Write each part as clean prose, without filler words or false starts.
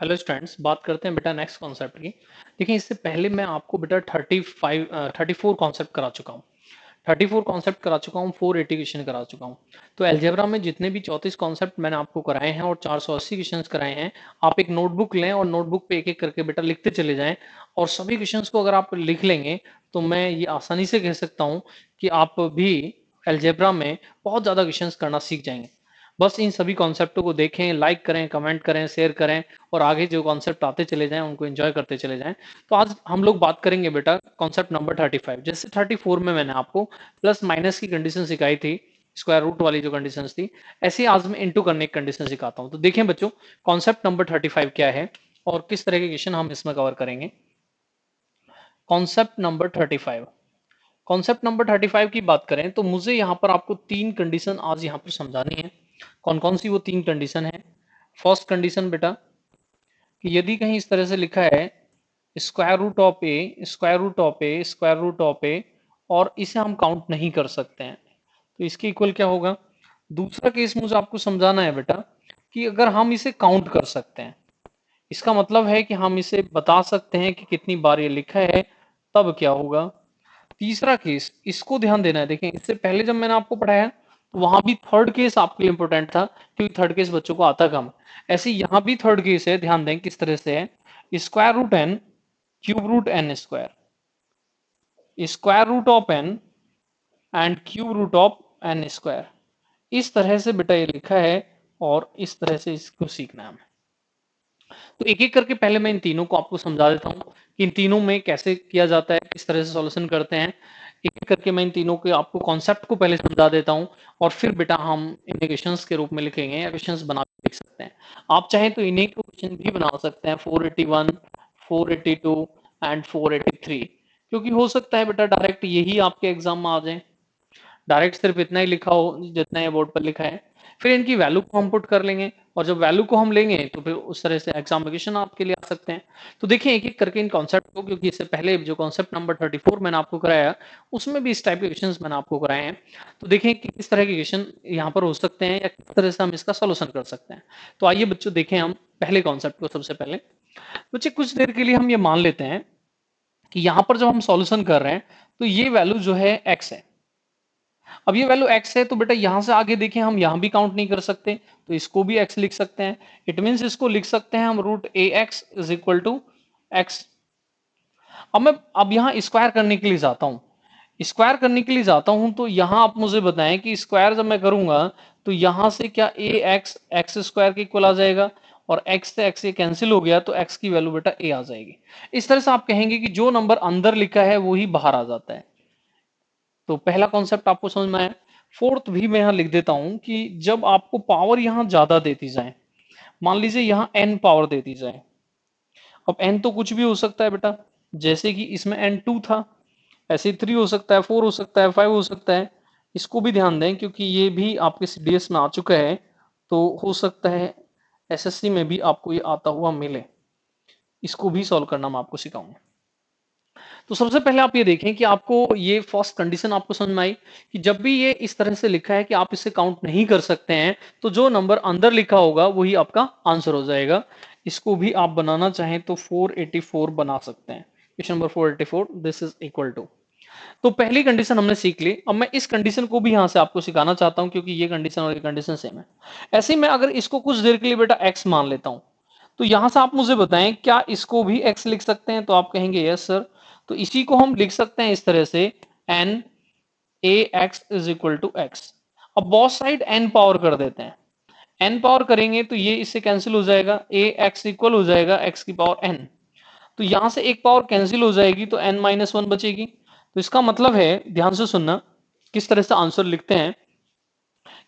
Hello students, बात करते हैं बेटा नेक्स्ट कॉन्सेप्ट की। देखिए, इससे पहले मैं आपको बेटा 34 कॉन्सेप्ट करा चुका हूँ। 34 कॉन्सेप्ट करा चुका हूँ, 480 क्वेश्चन करा चुका हूँ। तो अलजेब्रा में जितने भी 34 कॉन्सेप्ट मैंने आपको कराए हैं और 480 क्वेश्चन कराए हैं, आप एक नोटबुक लें और नोटबुक पे एक एक करके बेटा लिखते चले जाएं। और सभी क्वेश्चन को अगर आप लिख लेंगे तो मैं ये आसानी से कह सकता हूँ कि आप भी अलजेब्रा में बहुत ज़्यादा क्वेश्चन करना सीख जाएंगे। बस इन सभी कॉन्सेप्टों को देखें, लाइक करें, कमेंट करें, शेयर करें और आगे जो कॉन्सेप्ट आते चले जाएं उनको एंजॉय करते चले जाएं। तो आज हम लोग बात करेंगे बेटा कॉन्सेप्ट नंबर 35। जैसे 34 में मैंने आपको प्लस माइनस की कंडीशन सिखाई थी, स्क्वायर रूट वाली जो कंडीशंस थी, ऐसे ही आज मैं इनटू करने की कंडीशन सिखाता हूं। तो देखें बच्चों, कॉन्सेप्ट नंबर 35 क्या है और किस तरह के क्वेश्चन हम इसमें कवर करेंगे। कॉन्सेप्ट नंबर 35, कॉन्सेप्ट नंबर 35 की बात करें तो मुझे यहाँ पर आपको तीन कंडीशन आज यहाँ पर समझानी है। कौन कौन सी वो तीन कंडीशन है? फर्स्ट कंडीशन बेटा कि यदि कहीं इस तरह से लिखा है square root of A, square root of A, square root of A, और इसे हम काउंट नहीं कर सकते हैं, तो इसके इक्वल क्या होगा? दूसरा केस मुझे आपको समझाना है बेटा कि अगर हम इसे काउंट कर सकते हैं, इसका मतलब है कि हम इसे बता सकते हैं कि कितनी बार ये लिखा है, तब क्या होगा? तीसरा केस, इसको ध्यान देना है। देखें, इससे पहले जब मैंने आपको पढ़ाया तो वहां भी थर्ड केस आपके लिए इंपॉर्टेंट था, क्योंकि थर्ड केस बच्चों को आता कम। ऐसे यहाँ भी थर्ड केस है, ध्यान दें किस तरह से है। Square root N, cube root N square, square root of N and cube root of N square, इस तरह से बेटा ये लिखा है और इस तरह से इसको सीखना है हमें। तो एक एक करके पहले मैं इन तीनों को आपको समझा देता हूँ कि इन तीनों में कैसे किया जाता है, किस तरह से सॉल्यूशन करते हैं। एक एक करके मैं इन तीनों के आपको कॉन्सेप्ट को पहले समझा देता हूँ और फिर बेटा हम इन्हें क्वेश्चंस के रूप में लिखेंगे या क्वेश्चंस बना के लिख सकते हैं। आप चाहें तो इन्हीं को क्वेश्चन भी बना सकते हैं, 481, 482 एंड 483, क्योंकि हो सकता है बेटा डायरेक्ट यही आपके एग्जाम में आ जाए, डायरेक्ट सिर्फ इतना ही लिखा हो जितना ये बोर्ड पर लिखा है। फिर इनकी वैल्यू को हम पुट कर लेंगे और जब वैल्यू को हम लेंगे तो फिर उस तरह से एग्जामिनेशन आपके लिए आ सकते हैं। तो देखिए एक एक करके इन कॉन्सेप्ट को, क्योंकि इससे पहले जो कॉन्सेप्ट नंबर 34 मैंने आपको कराया उसमें भी इस टाइप के क्वेश्चन मैंने आपको कराए हैं। तो देखिए कि किस तरह के क्वेश्चन यहाँ पर हो सकते हैं या किस तरह से हम इसका सोल्यूशन कर सकते हैं। तो आइए बच्चों देखें हम पहले कॉन्सेप्ट को। सबसे पहले बच्चे कुछ देर के लिए हम ये मान लेते हैं कि यहाँ पर जब हम सॉल्यूशन कर रहे हैं तो ये वैल्यू जो है एक्स है। अब ये वैल्यू x है तो बेटा यहां से आगे देखें, हम यहां भी काउंट नहीं कर सकते, तो इसको भी x लिख सकते हैं। इट मींस इसको लिख सकते हैं हम root A X is equal to X. अब यहां स्क्वायर करने के लिए जाता हूं, स्क्वायर करने के लिए जाता हूं तो यहां आप मुझे बताएं कि स्क्वायर जब मैं करूंगा तो यहां से क्या ए एक्स एक्स स्क्वायर के इक्वल आ जाएगा, और x से x ये कैंसिल हो गया तो x की वैल्यू बेटा a आ जाएगी। इस तरह से आप कहेंगे कि जो नंबर अंदर लिखा है वो ही बाहर आ जाता है। तो पहला कॉन्सेप्ट आपको समझ में आया। फोर्थ भी मैं यहां लिख देता हूं कि जब आपको पावर यहां ज्यादा देती जाए, मान लीजिए यहां n पावर देती जाए, अब n तो कुछ भी हो सकता है बेटा, जैसे कि इसमें n2 था, ऐसे 3 हो सकता है, 4 हो सकता है, 5 हो सकता है। इसको भी ध्यान दें क्योंकि ये भी आपके सीडीएस में आ चुका है, तो हो सकता है एसएससी में भी आपको ये आता हुआ मिले। इसको भी सॉल्व करना मैं आपको सिखाऊंगा। तो सबसे पहले आप ये देखें कि आपको ये फर्स्ट कंडीशन आपको समझ में आई कि जब भी ये इस तरह से लिखा है कि आप इसे काउंट नहीं कर सकते हैं, तो जो नंबर अंदर लिखा होगा वही आपका आंसर हो जाएगा। इसको भी आप बनाना चाहें तो 484 बना सकते हैं। Question number 484, this is equal to. तो पहली कंडीशन हमने सीख ली। अब मैं इस कंडीशन को भी यहां से आपको सिखाना चाहता हूं क्योंकि ये कंडीशन और ये कंडीशन सेम है। ऐसे ही मैं अगर इसको कुछ देर के लिए बेटा एक्स मान लेता हूं, तो यहां से आप मुझे बताएं क्या इसको भी x लिख सकते हैं? तो आप कहेंगे यस सर। तो इसी को हम लिख सकते हैं इस तरह से, N A X is equal to X. अब बोथ साइड n पावर कर देते हैं, n पावर करेंगे तो ये इससे कैंसिल हो जाएगा, ए एक्स इक्वल हो जाएगा x की पावर n। तो यहां से एक पावर कैंसिल हो जाएगी तो n-1 बचेगी। तो इसका मतलब है, ध्यान से सुनना किस तरह से आंसर लिखते हैं,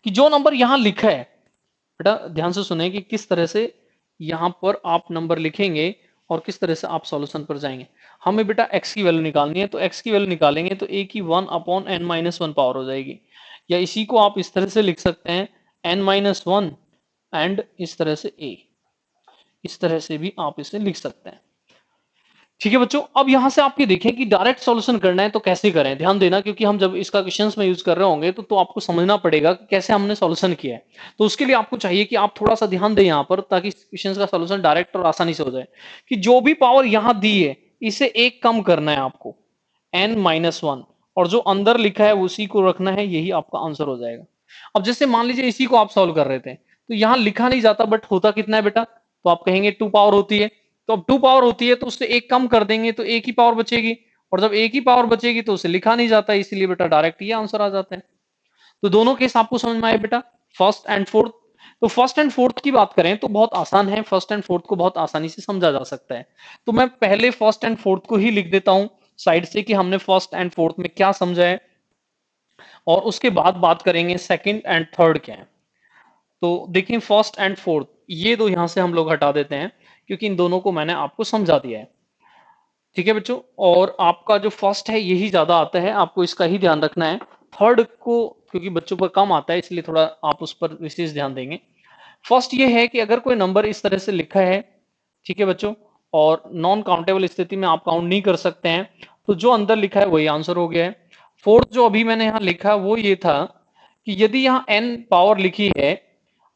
कि जो नंबर यहां लिखा है, बेटा ध्यान से सुने कि किस तरह से यहां पर आप नंबर लिखेंगे और किस तरह से आप सॉल्यूशन पर जाएंगे। हमें बेटा x की वैल्यू निकालनी है, तो x की वैल्यू निकालेंगे तो a की 1/n-1 पावर हो जाएगी, या इसी को आप इस तरह से लिख सकते हैं n-1 एंड इस तरह से a, इस तरह से भी आप इसे लिख सकते हैं। ठीक है बच्चों, अब यहां से आप ये देखें कि डायरेक्ट सॉल्यूशन करना है तो कैसे करें, ध्यान देना, क्योंकि हम जब इसका क्वेश्चंस में यूज कर रहे होंगे तो आपको समझना पड़ेगा कि कैसे हमने सॉल्यूशन किया है। तो उसके लिए आपको चाहिए कि आप थोड़ा सा ध्यान दें यहाँ पर, ताकि क्वेश्चंस का सॉल्यूशन डायरेक्ट और आसानी से हो जाए। कि जो भी पावर यहाँ दी है इसे एक कम करना है आपको, n-1, और जो अंदर लिखा है उसी को रखना है, यही आपका आंसर हो जाएगा। अब जैसे मान लीजिए इसी को आप सॉल्व कर रहे थे तो यहाँ लिखा नहीं जाता, बट होता कितना है बेटा, तो आप कहेंगे 2 पावर होती है। तो अब 2 पावर होती है तो उससे एक कम कर देंगे तो एक ही पावर बचेगी, और जब एक ही पावर बचेगी तो उसे लिखा नहीं जाता, इसीलिए बेटा डायरेक्ट ये आंसर आ जाता है। तो दोनों केस आपको समझ में आए बेटा, फर्स्ट एंड फोर्थ। तो फर्स्ट एंड फोर्थ की बात करें तो बहुत आसान है, फर्स्ट एंड फोर्थ को बहुत आसानी से समझा जा सकता है। तो मैं पहले फर्स्ट एंड फोर्थ को ही लिख देता हूं साइड से कि हमने फर्स्ट एंड फोर्थ में क्या समझा है, और उसके बाद बात करेंगे सेकंड एंड थर्ड क्या है। तो देखिए फर्स्ट एंड फोर्थ ये दो यहां से हम लोग हटा देते हैं, क्योंकि इन दोनों को मैंने आपको समझा दिया है। ठीक है बच्चों, और आपका जो फर्स्ट है यही ज्यादा आता है, आपको इसका ही ध्यान रखना है। थर्ड को क्योंकि बच्चों पर कम आता है इसलिए थोड़ा आप उस पर विशेष ध्यान देंगे। फर्स्ट ये है कि अगर कोई नंबर इस तरह से लिखा है, ठीक है बच्चों, और नॉन काउंटेबल स्थिति में आप काउंट नहीं कर सकते हैं, तो जो अंदर लिखा है वही आंसर हो गया है। फोर्थ जो अभी मैंने यहाँ लिखा वो ये था कि यदि यहाँ n पावर लिखी है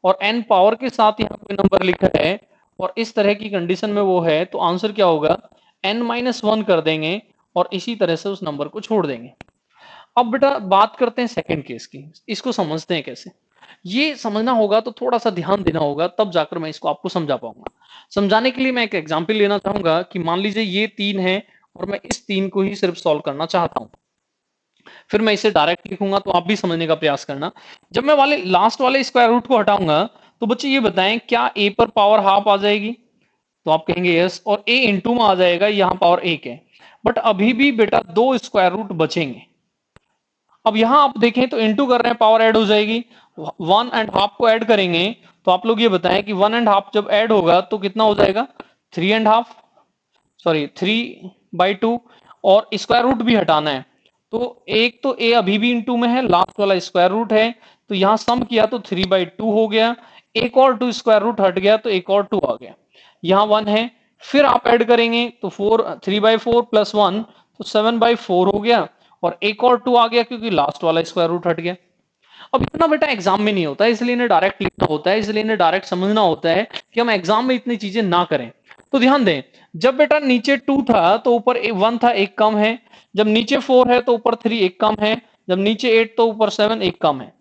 और n पावर के साथ यहाँ कोई नंबर लिखा है और इस तरह की कंडीशन में वो है, तो आंसर क्या होगा, n-1 कर देंगे और इसी तरह से उस नंबर को छोड़ देंगे। अब बेटा बात करते हैं सेकंड केस की, इसको समझते हैं कैसे। ये समझना होगा तो थोड़ा सा ध्यान देना होगा, तब जाकर मैं इसको आपको समझा पाऊंगा। समझाने के लिए मैं एक एग्जांपल लेना चाहूंगा कि मान लीजिए ये 3 है और मैं इस 3 को ही सिर्फ सॉल्व करना चाहता हूं। फिर मैं इसे डायरेक्ट लिखूंगा तो आप भी समझने का प्रयास करना। जब मैं वाले लास्ट वाले स्क्वायर रूट को हटाऊंगा तो बच्चे ये बताएं क्या a पर पावर हाफ आ जाएगी, तो आप कहेंगे यस, और a इंटू में आ जाएगा, यहाँ पावर 1 है, बट अभी भी बेटा 2 स्क्वायर रूट बचेंगे। अब यहां आप देखें तो इंटू कर रहे हैं, पावर ऐड हो जाएगी, 1.5 को ऐड करेंगे, तो आप लोग ये बताएं कि 1.5 जब ऐड होगा तो कितना हो जाएगा, 3.5, सॉरी 3/2, और स्क्वायर रूट भी हटाना है। तो एक तो ए अभी भी इंटू में है, लास्ट वाला स्क्वायर रूट है, तो यहां सम किया तो 3/2 हो गया, एक और 2 स्क्वायर रूट हट गया तो एक और 2 आ गया, यहाँ 1 है। फिर आप ऐड करेंगे तो 3/4 प्लस 1 तो 7/4 हो गया, और एक और 2 आ गया क्योंकि लास्ट वाला स्क्वायर रूट हट गया। अब इतना बेटा एग्जाम में नहीं होता है, इसलिए इन्हें डायरेक्ट लिखना होता है, इसलिए इन्हें डायरेक्ट समझना होता है कि हम एग्जाम में इतनी चीजें ना करें। तो ध्यान दें, जब बेटा नीचे 2 था तो ऊपर 1 था, एक कम है। जब नीचे 4 है तो ऊपर 3 एक कम है। जब नीचे 8 तो ऊपर 7 एक कम है।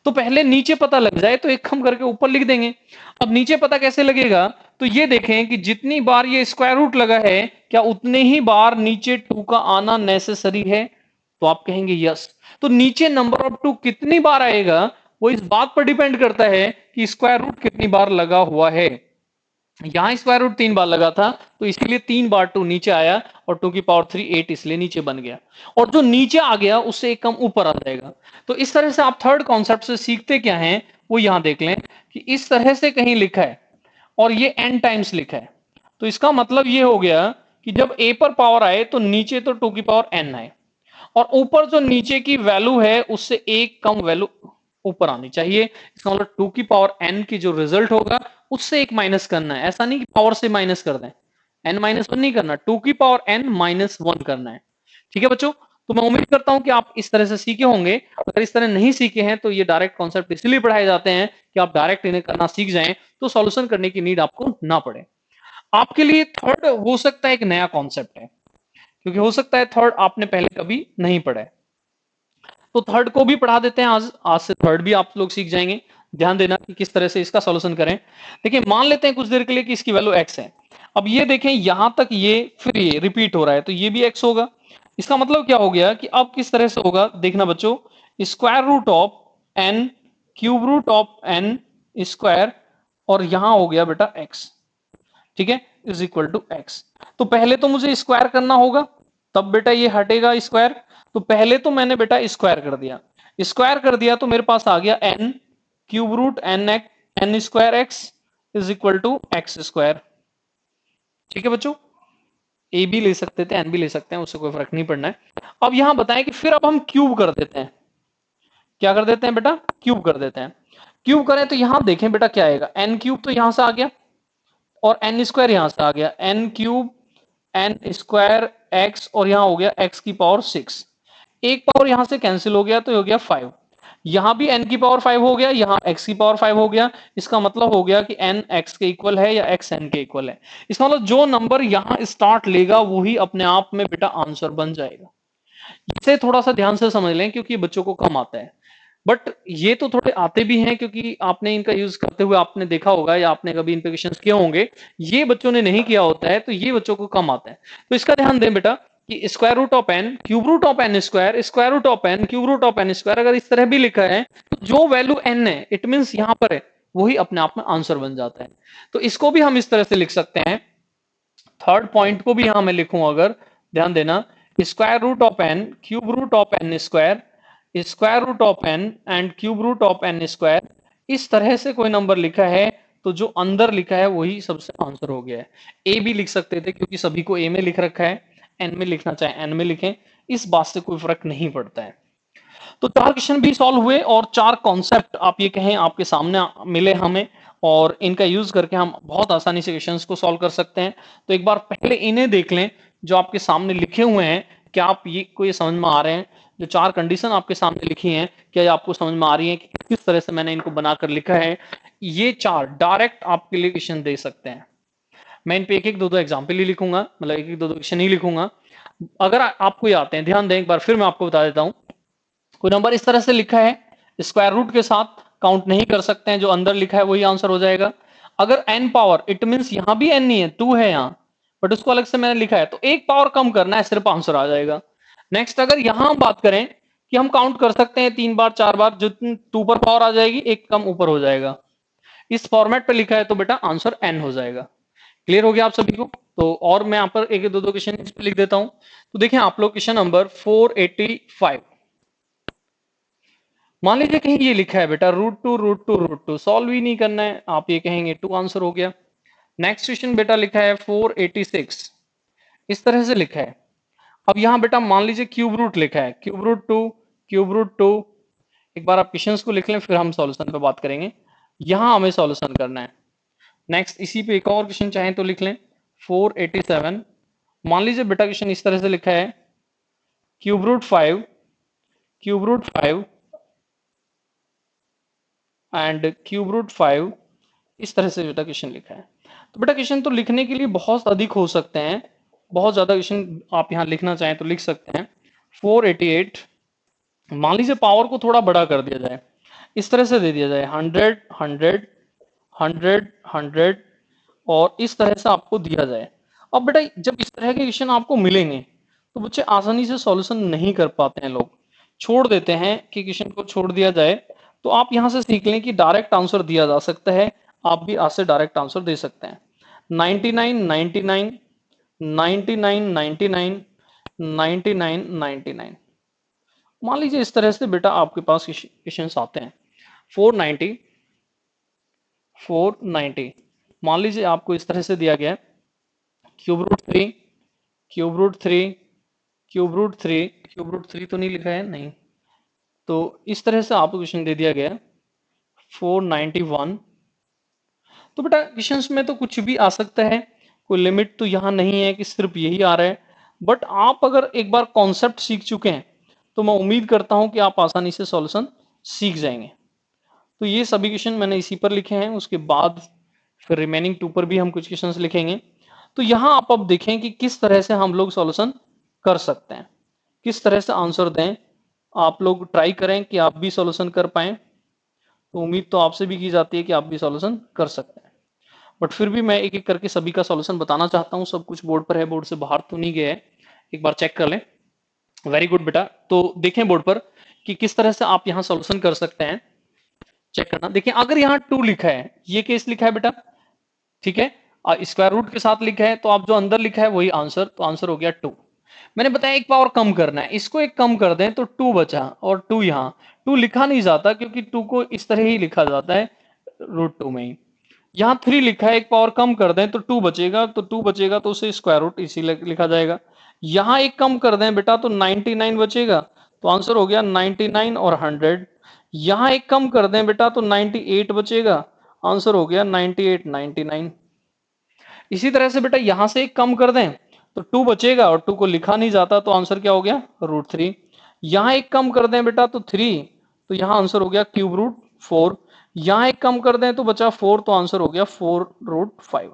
तो पहले नीचे पता लग जाए तो एक कम करके ऊपर लिख देंगे। अब नीचे पता कैसे लगेगा, तो ये देखें कि जितनी बार ये स्क्वायर रूट लगा है क्या उतने ही बार नीचे 2 का आना नेसेसरी है, तो आप कहेंगे यस। तो नीचे नंबर ऑफ 2 कितनी बार आएगा वो इस बात पर डिपेंड करता है कि स्क्वायर रूट कितनी बार लगा हुआ है। यहां स्क्वायर रूट 3 बार लगा था तो इसीलिए 3 बार 2 नीचे आया, और 2 की पावर 3 8 इसलिए नीचे बन गया, और जो नीचे आ गया उससे एक कम ऊपर आ जाएगा। तो इस तरह से आप थर्ड कॉन्सेप्ट से सीखते क्या हैं वो यहां देख लें कि इस तरह से कहीं लिखा है और ये n टाइम्स लिखा है, तो इसका मतलब ये हो गया कि जब a पर पावर आए तो नीचे तो 2 की पावर n आए, और ऊपर जो नीचे की वैल्यू है उससे एक कम वैल्यू ऊपर आनी चाहिए। इसका मतलब 2 की पावर n की जो रिजल्ट होगा उससे एक माइनस करना है, ऐसा नहीं कि पावर से माइनस कर दें, n-1 नहीं करना, 2 की पावर n-1 करना है। ठीक है बच्चों, तो मैं उम्मीद करता हूं कि आप इस तरह से सीखे होंगे। अगर इस तरह नहीं सीखे हैं तो ये डायरेक्ट कॉन्सेप्ट इसलिए पढ़ाए जाते हैं कि आप डायरेक्ट इन्हें करना सीख जाएं, तो सॉल्यूशन करने की नीड आपको ना पड़े। आपके लिए थर्ड हो सकता है एक नया कॉन्सेप्ट है, क्योंकि हो सकता है थर्ड आपने पहले कभी नहीं पढ़ा है। तो थर्ड को भी पढ़ा देते हैं, आज आज से थर्ड भी आप लोग सीख जाएंगे। ध्यान देना कि किस तरह से इसका सॉल्यूशन करें। देखिए मान लेते हैं कुछ देर के लिए कि इसकी वैल्यू x है। अब ये देखें यहां तक ये फिर ये रिपीट हो रहा है तो ये भी x होगा। इसका मतलब क्या हो गया कि अब किस तरह से होगा देखना बच्चों, square root of n cube root of n square, और यहां हो गया बेटा x, ठीक है, इज इक्वल टू x। तो पहले तो मुझे स्क्वायर करना होगा, तब बेटा ये हटेगा स्क्वायर। तो पहले तो मैंने बेटा स्क्वायर कर दिया, स्क्वायर कर दिया तो मेरे पास आ गया n cube root n square x is equal to X square. ठीक है बच्चों, a भी ले सकते थे n भी ले सकते हैं, उससे कोई फर्क नहीं पड़ना है। अब यहां बताएं कि फिर अब हम क्यूब कर देते हैं, क्या कर देते हैं बेटा, क्यूब कर देते हैं। क्यूब करें तो यहां देखें बेटा क्या आएगा, n क्यूब तो यहां से आ गया और n स्क्वायर यहां से आ गया, n cube N square X और यहाँ हो गया एक्स की पावर 6, एक पावर यहां से कैंसिल हो गया तो हो गया 5, यहां भी n की पावर 5 हो गया, यहां x की पावर 5 हो गया। इसका मतलब हो गया कि n x के इक्वल है या x n के इक्वल है। इसका मतलब जो नंबर यहां स्टार्ट लेगा वही अपने आप में बेटा आंसर बन जाएगा। इसे थोड़ा सा ध्यान से समझ लें क्योंकि बच्चों को कम आता है, बट ये तो थोड़े आते भी हैं क्योंकि आपने इनका यूज करते हुए आपने देखा होगा या आपने कभी इन पे क्वेश्चंस किए होंगे। ये बच्चों ने नहीं किया होता है तो ये बच्चों को कम आता है। तो इसका ध्यान दें बेटा कि square root of N cube root of N square square root of N cube root of N square अगर इस तरह भी लिखा है तो जो वैल्यू एन है इट मींस यहां पर है वही अपने आप में आंसर बन जाता है। तो इसको भी हम इस तरह से लिख सकते हैं। थर्ड पॉइंट को भी यहां मैं लिखूं अगर, ध्यान देना, square root of N cube root of N square square root of N and cube root of N square, इस तरह से कोई नंबर लिखा है तो जो अंदर लिखा है वही सबसे आंसर हो गया है। ए भी लिख सकते थे क्योंकि सभी को ए में लिख रखा है, एन में लिखना चाहे एन में लिखें, इस बात से कोई फर्क नहीं पड़ता है। तो 4 क्वेश्चन भी सॉल्व हुए और 4 कॉन्सेप्ट आप ये कहें आपके सामने मिले हमें, और इनका यूज करके हम बहुत आसानी से क्वेश्चंस को सॉल्व कर सकते हैं। तो एक बार पहले इन्हें देख लें जो आपके सामने लिखे हुए हैं, क्या आप ये को ये समझ में आ रहे हैं? जो 4 कंडीशन आपके सामने लिखी हैं क्या ये आपको समझ में आ रही है कि किस तरह से मैंने इनको बनाकर लिखा है? ये 4 डायरेक्ट आपके लिए क्वेश्चन दे सकते हैं। मैं इन पे एक एक दो दो एग्जाम्पल ही लिखूंगा, मतलब एक एक दो दो क्वेश्चन ही लिखूंगा। अगर आपको ये आते हैं, ध्यान दें एक बार फिर मैं आपको बता देता हूं। कोई नंबर इस तरह से लिखा है, स्क्वायर रूट के साथ काउंट नहीं कर सकते हैं, जो अंदर लिखा है वही आंसर हो जाएगा। अगर एन पावर, इट मींस यहां भी एन नहीं है, 2 है यहां, बट उसको अलग से मैंने लिखा है तो एक पावर कम करना है, सिर्फ आंसर आ जाएगा। नेक्स्ट अगर यहां हम बात करें कि हम काउंट कर सकते हैं 3 बार 4 बार, जितनी 2 पर पावर आ जाएगी एक कम ऊपर हो जाएगा। इस फॉर्मेट पे लिखा है तो बेटा आंसर एन हो जाएगा। क्लियर हो गया आप सभी को? तो और मैं यहां पर एक दो दो क्वेश्चन इस पे लिख देता हूं। तो देखें आप लोग, क्वेश्चन नंबर 485, मान लीजिए कहीं ये लिखा है बेटा root two root two root two, solve ही नहीं करना है, आप ये कहेंगे 2 आंसर हो गया। नेक्स्ट क्वेश्चन बेटा लिखा है 486, इस तरह से लिखा है। अब यहां बेटा मान लीजिए क्यूब रूट लिखा है, cube root two cube root two. एक बार आप क्वेश्चंस को लिख लें फिर हम सॉल्यूशन पे बात करेंगे। यहां हमें सॉल्यूशन करना है। नेक्स्ट इसी पे एक और क्वेश्चन चाहें तो लिख लें 487, मान लीजिए बेटा क्वेश्चन इस तरह से लिखा है cube root 5 cube root 5 and cube root 5, इस तरह से बेटा क्वेश्चन लिखा है। तो बेटा क्वेश्चन तो लिखने के लिए बहुत अधिक हो सकते हैं, बहुत ज्यादा क्वेश्चन आप यहां लिखना चाहें तो लिख सकते हैं। 488, मान लीजिए पावर को थोड़ा बड़ा कर दिया जाए, इस तरह से दे दिया जाए 100 100 100 100 और इस तरह से आपको दिया जाए। अब बेटा जब इस तरह के क्वेश्चन आपको मिलेंगे तो बच्चे आसानी से सॉल्यूशन नहीं कर पाते हैं, लोग छोड़ देते हैं कि क्वेश्चन को छोड़ दिया जाए। तो आप यहां से सीख लें कि डायरेक्ट आंसर दिया जा सकता है, आप भी आज से डायरेक्ट आंसर दे सकते हैं। 99 99 99 99 99 99, मान लीजिए इस तरह से बेटा आपके पास क्वेश्चंस आते हैं। 490 490, मान लीजिए आपको इस तरह से दिया गया है cube root 3 cube root 3 cube root 3 cube root 3 तो नहीं लिखा है, नहीं, तो इस तरह से आपको क्वेश्चन दे दिया गया 491। तो बेटा क्वेश्चंस में तो कुछ भी आ सकता है, कोई लिमिट तो यहाँ नहीं है कि सिर्फ यही आ रहा है। बट आप अगर एक बार कॉन्सेप्ट सीख चुके हैं तो मैं उम्मीद करता हूं कि आप आसानी से सॉल्यूशन सीख जाएंगे। तो ये सभी क्वेश्चन मैंने इसी पर लिखे हैं, उसके बाद फिर रिमेनिंग 2 पर भी हम कुछ क्वेश्चंस लिखेंगे। तो यहाँ आप अब देखें कि किस तरह से हम लोग सॉल्यूशन कर सकते हैं, किस तरह से आंसर दें। आप लोग ट्राई करें कि आप भी सॉल्यूशन कर पाएं, तो उम्मीद तो आपसे भी की जाती है कि आप भी सॉल्यूशन कर सकते हैं। बट फिर भी मैं एक एक करके सभी का सॉल्यूशन बताना चाहता हूं, सब कुछ बोर्ड पर है, बोर्ड से बाहर तो नहीं गया है, एक बार चेक कर लें। वेरी गुड बेटा, तो देखें बोर्ड पर कि किस तरह से आप यहाँ सॉल्यूशन कर सकते हैं, चेक करना। देखिए अगर यहाँ 2 लिखा है, ये केस लिखा है बेटा, ठीक है, स्क्वायर रूट के साथ लिखा है तो आप जो अंदर लिखा है वही आंसर, तो आंसर हो गया 2। मैंने बताया एक पावर कम करना है, इसको एक कम कर दें तो 2 बचा, और 2 यहाँ 2 लिखा नहीं जाता क्योंकि 2 को इस तरह ही लिखा जाता है रूट 2 में ही। यहाँ 3 लिखा है, एक पावर कम कर दें तो 2 बचेगा, तो 2 बचेगा तो उसे स्क्वायर रूट इसी लिखा जाएगा। यहाँ एक कम कर दें बेटा तो 99 बचेगा, तो आंसर हो गया 99 और 100। यहाँ एक कम कर दें बेटा तो 98 बचेगा, आंसर हो गया 98 99। इसी तरह से बेटा यहां से एक कम कर दें तो 2 बचेगा और 2 को लिखा नहीं जाता, तो आंसर क्या हो गया √3। यहाँ एक कम कर दें बेटा तो 3, तो यहाँ आंसर हो गया ³ √4। यहाँ एक कम कर दें तो बचा 4, तो आंसर हो गया 4√5।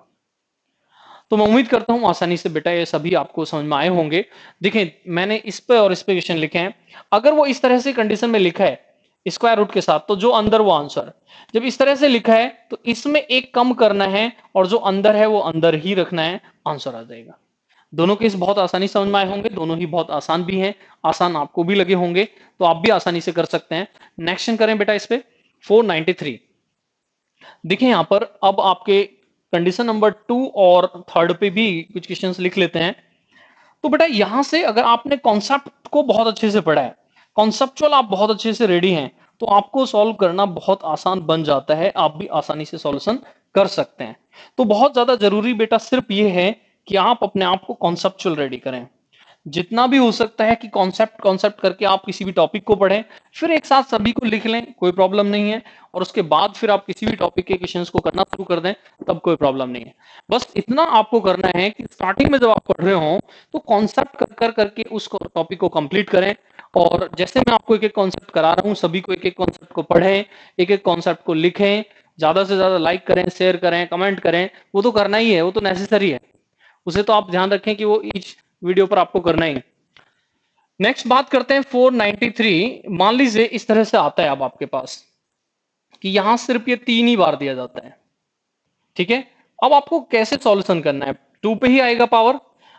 तो मैं उम्मीद करता हूं आसानी से बेटा ये सभी आपको समझ में आए होंगे। देखिए मैंने इस पे और इस पे क्वेश्चन लिखे हैं, अगर वो इस तरह से कंडीशन में लिखा है स्क्वायर रूट के साथ, तो जो अंदर वो आंसर, जब इस तरह से लिखा है तो इसमें एक कम करना है और जो अंदर है वो अंदर ही रखना है, आंसर आ जाएगा। दोनों केस बहुत आसानी समझ में आए होंगे, दोनों ही बहुत आसान भी हैं, आसान आपको भी लगे होंगे, तो आप भी आसानी से कर सकते हैं। नेक्स्ट करें बेटा इस पे 493। देखिए यहां पर अब आपके कंडीशन नंबर 2 और 3 पे भी कुछ क्वेश्चंस लिख लेते हैं। तो बेटा यहां से अगर आपने कॉन्सेप्ट को बहुत अच्छे से पढ़ा है, कॉन्सेप्चुअल आप बहुत अच्छे से रेडी हैं, तो आपको सॉल्व करना बहुत आसान बन जाता है, आप भी आसानी से सॉल्यूशन कर सकते हैं। तो बहुत ज्यादा जरूरी बेटा सिर्फ ये है कि आप अपने आप को कॉन्सेप्चुअल रेडी करें, जितना भी हो सकता है कि कॉन्सेप्ट कॉन्सेप्ट करके आप किसी भी टॉपिक को पढ़ें, फिर एक साथ सभी को लिख लें, कोई प्रॉब्लम नहीं है, और उसके बाद फिर आप किसी भी टॉपिक के क्वेश्चंस को करना शुरू कर दें, तब कोई प्रॉब्लम नहीं है। बस इतना आपको करना है कि स्टार्टिंग में जब आप पढ़ रहे हो तो कॉन्सेप्ट कर करके उस टॉपिक को कंप्लीट करें, और जैसे मैं आपको एक एक कॉन्सेप्ट करा रहा हूं, सभी को एक एक कॉन्सेप्ट को पढ़ें, एक एक कॉन्सेप्ट को लिखें, ज्यादा से ज्यादा लाइक करें, शेयर करें, कमेंट करें, वो तो करना ही है, वो तो नेसेसरी है, उसे तो आप ध्यान रखें कि वो ईच वीडियो पर आपको करना ही। नेक्स्ट बात करते हैं 493। मान लीजिए इस तरह से आता है अब आपके पास कि यहां सिर्फ ये 3 ही बार दिया जाता है, ठीक है। अब आपको कैसे सॉल्यूशन करना है, 2 पे ही आएगा पावर,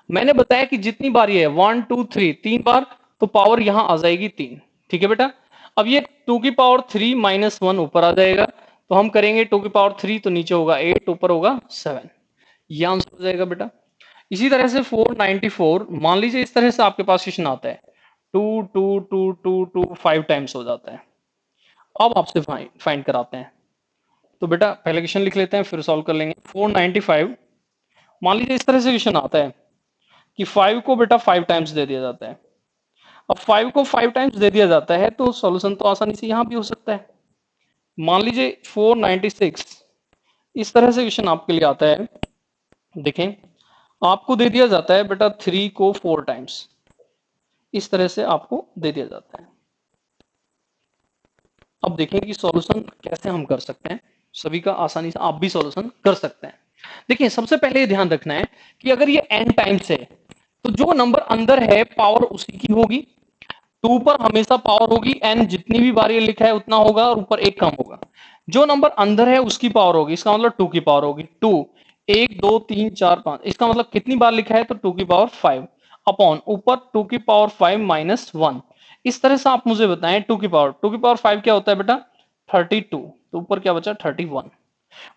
मैंने बताया कि जितनी बार ये है 1 2 3 3 बार, तो पावर यहां आ जाएगी 3, ठीक है बेटा। अब ये 2⁻³ - 1 ऊपर आ जाएगा, तो हम करेंगे 2⁻³ तो नीचे होगा 8, ऊपर होगा 7, ये आंसर हो जाएगा बेटा। इसी तरह से 494, मान लीजिए इस तरह से आपके पास क्वेश्चन आता है, 2 2 2 2 2 5 टाइम्स हो जाता है। अब आपसे फाइंड कराते हैं, तो बेटा पहले क्वेश्चन लिख लेते हैं फिर सॉल्व कर लेंगे। 495, मान लीजिए इस तरह से क्वेश्चन आता है कि 5 को बेटा 5 टाइम्स दे दिया जाता है। अब 5 को 5 टाइम्स दे दिया जाता है तो सॉल्यूशन तो आसानी से यहां भी हो सकता है। मान लीजिए 496, इस तरह से क्वेश्चन आपके लिए आता है, देखें आपको दे दिया जाता है बेटा 3 को 4 टाइम्स, इस तरह से आपको दे दिया जाता है। अब देखें कि सॉल्यूशन कैसे हम कर सकते हैं, सभी का आसानी से आप भी सॉल्यूशन कर सकते हैं। देखिए सबसे पहले ये ध्यान रखना है कि अगर ये n टाइम्स है तो जो नंबर अंदर है पावर उसी की होगी, 2 पर हमेशा पावर होगी, n जितनी भी बार ये लिखा है उतना होगा और ऊपर एक कम होगा, जो नंबर अंदर है उसकी पावर होगी, इसका मतलब 2 की पावर होगी, 2 1 2 3 4 5, इसका मतलब कितनी बार लिखा है तो 2⁵ अपॉन ऊपर 2⁵ -1। इस तरह से आप मुझे बताएं 2⁵ क्या होता है बेटा 32, तो ऊपर क्या बचा 31।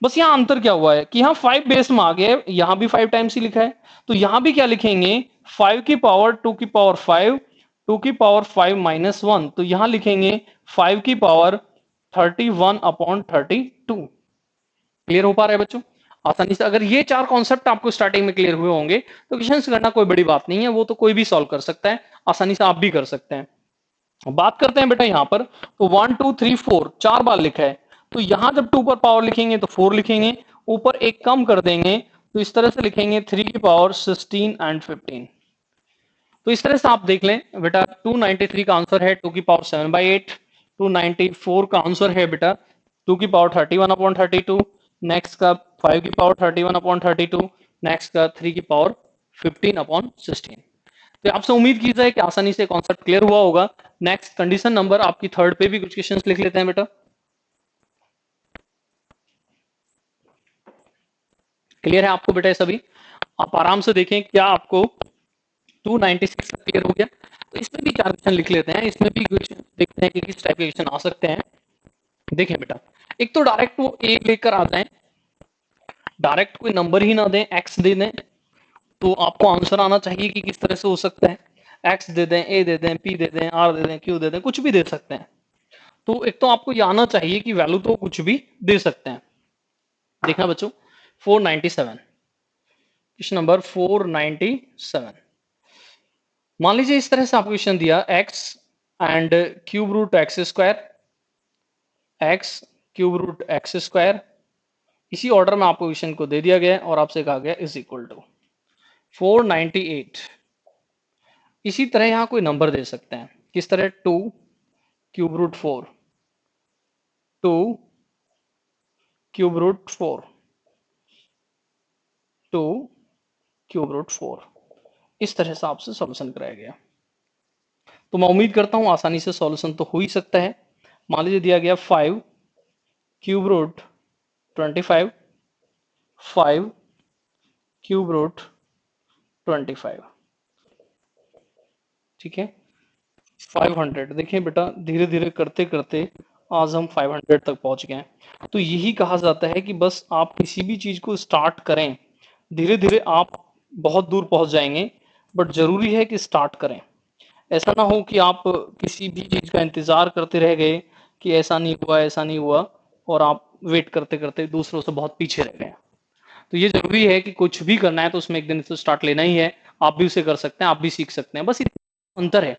बस यहाँ अंतर क्या हुआ है कि यहाँ 5 बेस में आ गया, यहाँ भी 5 टाइम्स ही लिखा है, तो यहाँ भी क्या लिखेंगे 5 की पावर 2⁵ 2⁵ -1, तो यहाँ लिखेंगे 5 की पावर 31/32। क्लियर हो पा रहा है बच्चों आसानी से? अगर ये 4 कॉन्सेप्ट आपको स्टार्टिंग में क्लियर हुए होंगे तो क्वेश्चंस करना कोई बड़ी बात नहीं है, वो तो कोई भी सॉल्व कर सकता है, आसानी से आप भी कर सकते हैं। बात करते हैं बेटा यहाँ पर, तो 1 2 3 4 4 बार लिखा है, तो यहां जब 2 पर पावर लिखेंगे तो 4 लिखेंगे, ऊपर एक कम कर देंगे, तो इस तरह से लिखेंगे 3 की पावर 16 एंड 15। तो इस तरह से आप देख लें बेटा 293 का आंसर है 2⁻7/8, 294 का आंसर है बेटा 2⁻31/32, नेक्स्ट का 5⁻31/32, नेक्स्ट का 3⁻15/16। तो आपसे उम्मीद की जाए कि आसानी से कॉन्सेप्ट क्लियर हुआ होगा। नेक्स्ट कंडीशन नंबर आपकी 3 पे भी कुछ क्वेश्चंस लिख लेते हैं बेटा। क्लियर है आपको बेटा ये सभी? आप आराम से देखें क्या आपको 296 क्लियर हो गया? तो इसमें भी 4 क्वेश्चन लिख लेते हैं, इसमें भी कुछ देखते हैं कि किस टाइप के क्वेश्चन आ सकते हैं। देखें बेटा, एक तो डायरेक्ट वो ए लेकर आ जाए, डायरेक्ट कोई नंबर ही ना दें, एक्स दे दें, तो आपको आंसर आना चाहिए कि किस तरह से हो सकता है। एक्स दे दें, ए दे दें, पी दे दें, आर दे दें, क्यू दे दें, कुछ भी दे सकते हैं। तो एक तो आपको ये आना चाहिए कि वैल्यू तो कुछ भी दे सकते हैं। देखना बच्चों 497, क्वेश्चन नंबर 497, मान लीजिए इस तरह से आपको क्वेश्चन दिया x and ³ √x², x³ √x², इसी ऑर्डर में आपको क्वेश्चन को दे दिया गया और आपसे कहा गया इज इक्वल टू। 498। इसी तरह यहां कोई नंबर दे सकते हैं, किस तरह, 2 cube root 4, 2 cube root 4, 2 cube root 4। इस तरह से आपसे सॉल्यूशन कराया गया। तो मैं उम्मीद करता हूं आसानी से सॉल्यूशन तो हो ही सकता है। मान लीजिए दिया गया 5 क्यूब रूट 25, 5 क्यूब रूट 25, ठीक है। 500, देखिए बेटा धीरे धीरे करते करते आज हम 500 तक पहुंच गए हैं। तो यही कहा जाता है कि बस आप किसी भी चीज को स्टार्ट करें, धीरे धीरे आप बहुत दूर पहुंच जाएंगे, बट जरूरी है कि स्टार्ट करें। ऐसा ना हो कि आप किसी भी चीज का इंतजार करते रह गए कि ऐसा नहीं हुआ ऐसा नहीं हुआ, और आप वेट करते करते दूसरों से बहुत पीछे रह गए। तो ये जरूरी है कि कुछ भी करना है तो उसमें एक दिन से स्टार्ट लेना ही है। आप भी उसे कर सकते हैं, आप भी सीख सकते हैं। बस इतना अंतर है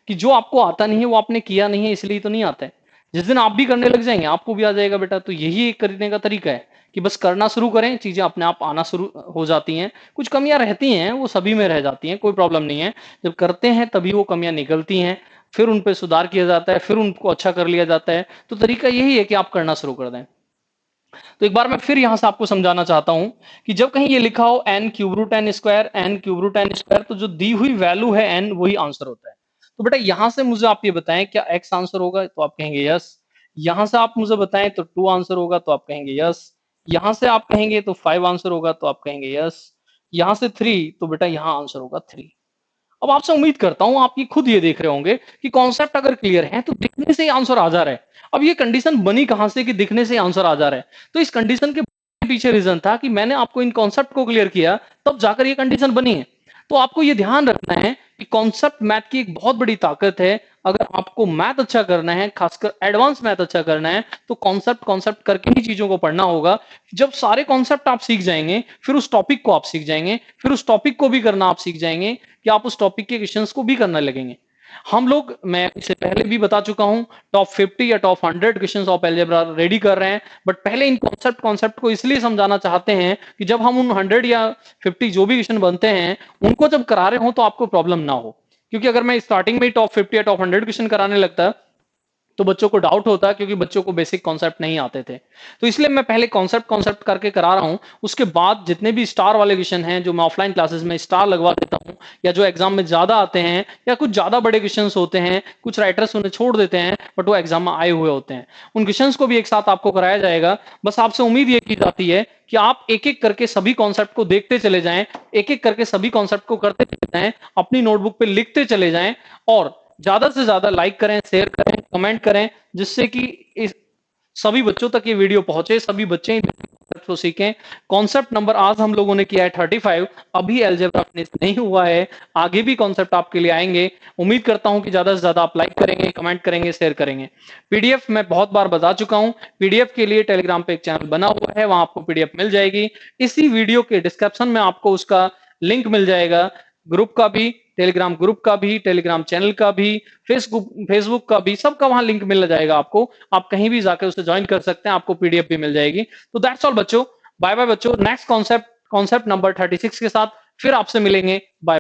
कि जो आपको आता नहीं है वो आपने किया नहीं है, इसलिए तो नहीं आता है। जिस दिन आप भी करने लग जाएंगे आपको भी आ जाएगा बेटा। तो यही एक करने का तरीका है कि बस करना शुरू करें, चीजें अपने आप आना शुरू हो जाती हैं। कुछ कमियां रहती हैं, वो सभी में रह जाती हैं, कोई प्रॉब्लम नहीं है। जब करते हैं तभी वो कमियां निकलती हैं, फिर उन पे सुधार किया जाता है, फिर उनको अच्छा कर लिया जाता है। तो तरीका यही है कि आप करना शुरू कर दें। तो एक बार मैं फिर यहां से आपको समझाना चाहता हूं कि जब कहीं ये लिखा हो n cube root N square, n cube root N square, तो जो दी हुई वैल्यू है n वही आंसर होता है। तो बेटा यहां से मुझे आप ये बताएं क्या x आंसर होगा, तो आप कहेंगे यस। यहां से आप मुझे बताएं तो 2 आंसर होगा, तो आप कहेंगे यस। यहां से आप कहेंगे तो 5 आंसर होगा, तो आप कहेंगे यस। यहां से 3, तो बेटा यहां आंसर होगा 3। अब आपसे उम्मीद करता हूं आप ये खुद ये देख रहे होंगे कि कॉन्सेप्ट अगर क्लियर है तो दिखने से ही आंसर आ जा रहा है। अब ये कंडीशन बनी कहां से कि दिखने से आंसर आ जा रहा है? तो इस कंडीशन के पीछे रीजन था कि मैंने आपको इन कॉन्सेप्ट को क्लियर किया, तब जाकर ये कंडीशन बनी है। तो आपको ये ध्यान रखना है कि कॉन्सेप्ट मैथ की एक बहुत बड़ी ताकत है। अगर आपको मैथ अच्छा करना है, खासकर एडवांस मैथ अच्छा करना है, तो कॉन्सेप्ट कॉन्सेप्ट करके ही चीजों को पढ़ना होगा। जब सारे कॉन्सेप्ट आप सीख जाएंगे, फिर उस टॉपिक को आप सीख जाएंगे, फिर उस टॉपिक को भी करना आप सीख जाएंगे कि आप उस टॉपिक के क्वेश्चंस को भी करने लगेंगे। हम लोग, मैं इससे पहले भी बता चुका हूं, टॉप 50 या top 100 questions of algebra ready कर रहे हैं। बट पहले इन कॉन्सेप्ट को इसलिए समझाना चाहते हैं कि जब हम उन 100 या 50 जो भी क्वेश्चन बनते हैं उनको जब करा रहे हो तो आपको प्रॉब्लम ना हो। क्योंकि अगर मैं स्टार्टिंग में ही टॉप 50 या टॉप 100 क्वेश्चन कराने लगता तो बच्चों को डाउट होता है, क्योंकि बच्चों को बेसिक कॉन्सेप्ट नहीं आते थे। तो इसलिए मैं पहले कॉन्सेप्ट कॉन्सेप्ट करके करा रहा हूं, उसके बाद जितने भी स्टार वाले क्वेश्चन हैं जो मैं ऑफलाइन क्लासेस में स्टार लगवा देता हूं, या जो एग्जाम में ज्यादा आते हैं, या कुछ ज्यादा बड़े क्वेश्चन होते हैं, कुछ राइटर्स उन्हें छोड़ देते हैं बट वो एग्जाम में आए हुए होते हैं, उन क्वेश्चन को भी एक साथ आपको कराया जाएगा। बस आपसे उम्मीद ये की जाती है कि आप एक एक करके सभी कॉन्सेप्ट को देखते चले जाएं, एक एक करके सभी कॉन्सेप्ट को करते चले जाएं, अपनी नोटबुक पे लिखते चले जाएं, और ज्यादा से ज्यादा लाइक करें, शेयर करें, कमेंट करें, जिससे कि इस सभी बच्चों तक ये वीडियो पहुंचे, सभी बच्चे को सीखें। कॉन्सेप्ट नंबर आज हम लोगों ने किया है 35। अभी अलजेब्रा फिनिश नहीं हुआ है, आगे भी कॉन्सेप्ट आपके लिए आएंगे। उम्मीद करता हूं कि ज्यादा से ज्यादा आप लाइक करेंगे, कमेंट करेंगे, शेयर करेंगे। पीडीएफ मैं बहुत बार बता चुका हूं, पीडीएफ के लिए टेलीग्राम पे एक चैनल बना हुआ है, वहां आपको पीडीएफ मिल जाएगी। इसी वीडियो के डिस्क्रिप्शन में आपको उसका लिंक मिल जाएगा, ग्रुप का भी, टेलीग्राम ग्रुप का भी, टेलीग्राम चैनल का भी, फेसबुक का भी, सबका वहां लिंक मिल जाएगा आपको। आप कहीं भी जाकर उसे ज्वाइन कर सकते हैं, आपको पीडीएफ भी मिल जाएगी। तो दैट्स ऑल बच्चों, बाय बाय बच्चों। नेक्स्ट कॉन्सेप्ट नंबर 36 के साथ फिर आपसे मिलेंगे। बाय।